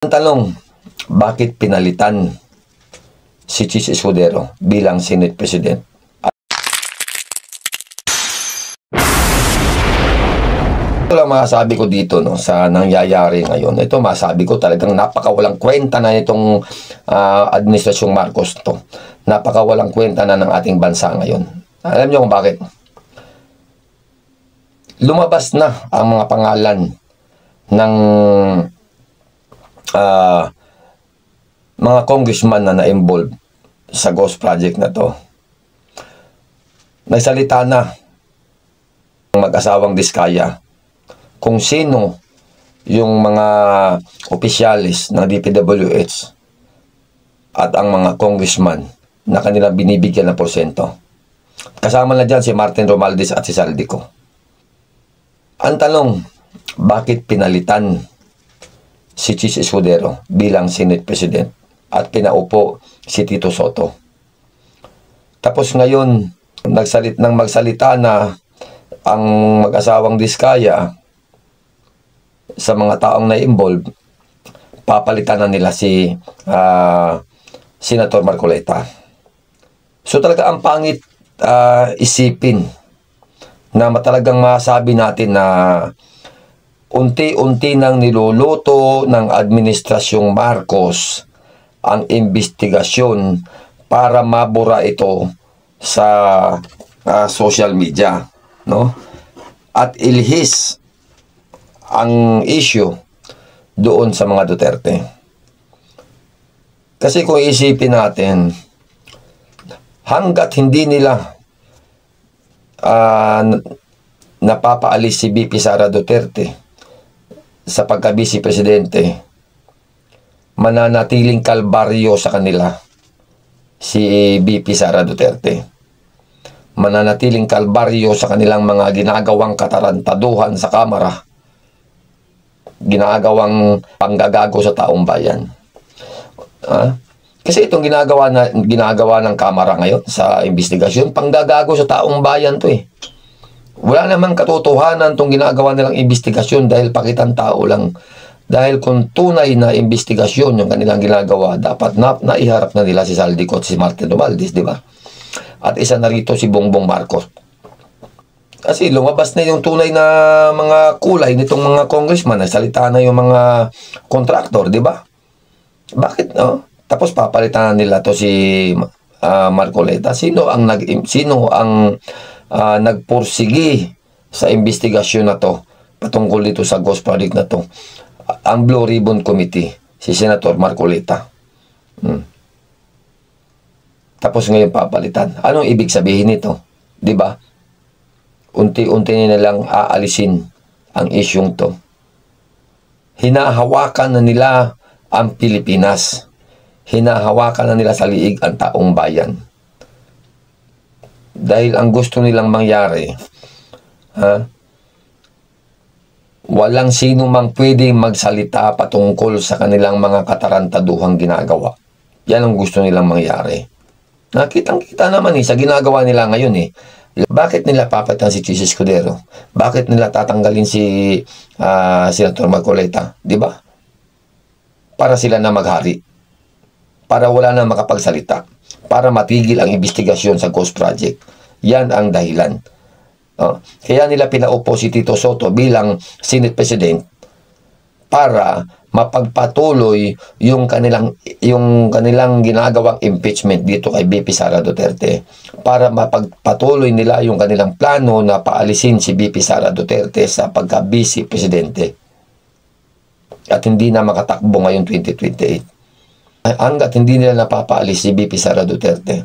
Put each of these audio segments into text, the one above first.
Ang tanong, bakit pinalitan si Chis Escudero bilang Senate President? Ito lang masasabi ko dito sa nangyayari ngayon. Ito masasabi ko talagang napakawalang kwenta na itong Administrasyong Marcos to. Napakawalang kwenta na ng ating bansa ngayon. Alam niyo kung bakit? Lumabas na ang mga pangalan ng mga congressman na na-involved sa Ghost Project na to. Nagsalita na ang mag-asawang Diskaya kung sino yung mga opisyalis ng DPWH at ang mga congressman na kanila binibigyan ng porsyento. Kasama na dyan si Martin Romualdez at si Saldico. Ang tanong, bakit pinalitan si Chis Escudero bilang Senate President at pinaupo si Tito Sotto? Tapos ngayon, magsalita na ang mag-asawang Diskaya sa mga taong na-involve, papalitan na nila si Senator Marcoleta. So talaga ang pangit isipin na talagang masabi natin na unti-unti nang niluluto ng Administrasyong Marcos ang investigasyon para mabura ito sa social media, no? At ilihis ang issue doon sa mga Duterte. Kasi kung isipin natin, hanggat hindi nila napapaalis si BP Sara Duterte sa pagka-vice presidente, mananatiling kalbaryo sa kanila si BP Sara Duterte. Mananatiling kalbaryo sa kanilang mga ginagawang katarantaduhan sa Kamara, ginagawang panggagago sa taong bayan. Kasi itong ginagawa ng Kamara ngayon sa investigasyon, panggagago sa taong bayan to eh. Wala namang katotohanan itong ginagawa nilang investigasyon dahil pakitang tao lang. Dahil kung tunay na investigasyon yung kanilang ginagawa, dapat naiharap na nila si Saldico at si Martin Romualdez, di ba? At isa na rito si Bongbong Marcos. Kasi lumabas na yung tunay na mga kulay nitong mga congressman, nagsalita na yung mga kontraktor, di ba? Bakit, no? Tapos papalitan nila to si Marcoleta. Sino ang nagpursigi sa investigasyon na to patungkol dito sa Ghost Project na to? Ang Blue Ribbon Committee, si Senator Marcoleta. Tapos ngayon papalitan. Anong ibig sabihin nito? Di ba? Unti-unti na lang aalisin ang isyong to. Hinahawakan na nila ang Pilipinas. Hinahawakan na nila sa liig ang taong bayan. Dahil ang gusto nilang mangyari, walang sino mang pwedeng magsalita patungkol sa kanilang mga katarantaduhang ginagawa. Yan ang gusto nilang mangyari. Nakitang-kita naman sa ginagawa nila ngayon eh. Bakit nila papalitan si Chis Escudero? Bakit nila tatanggalin si Senator Marcoleta? Di ba? Para sila na maghari. Para wala na makapagsalita. Para matigil ang investigasyon sa Ghost Project. Yan ang dahilan. Kaya nila pinaupo si Tito Sotto bilang Senate President para mapagpatuloy yung kanilang ginagawang impeachment dito kay BP Sara Duterte, para mapagpatuloy nila yung kanilang plano na paalisin si BP Sara Duterte sa pagka-vice presidente at hindi na makatakbo ngayon 2028. Hanggat hindi nila napapaalis si BP Sara Duterte,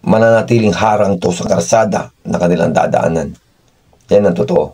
mananatiling harang to sa karsada na kanilang dadaanan. Yan ang totoo.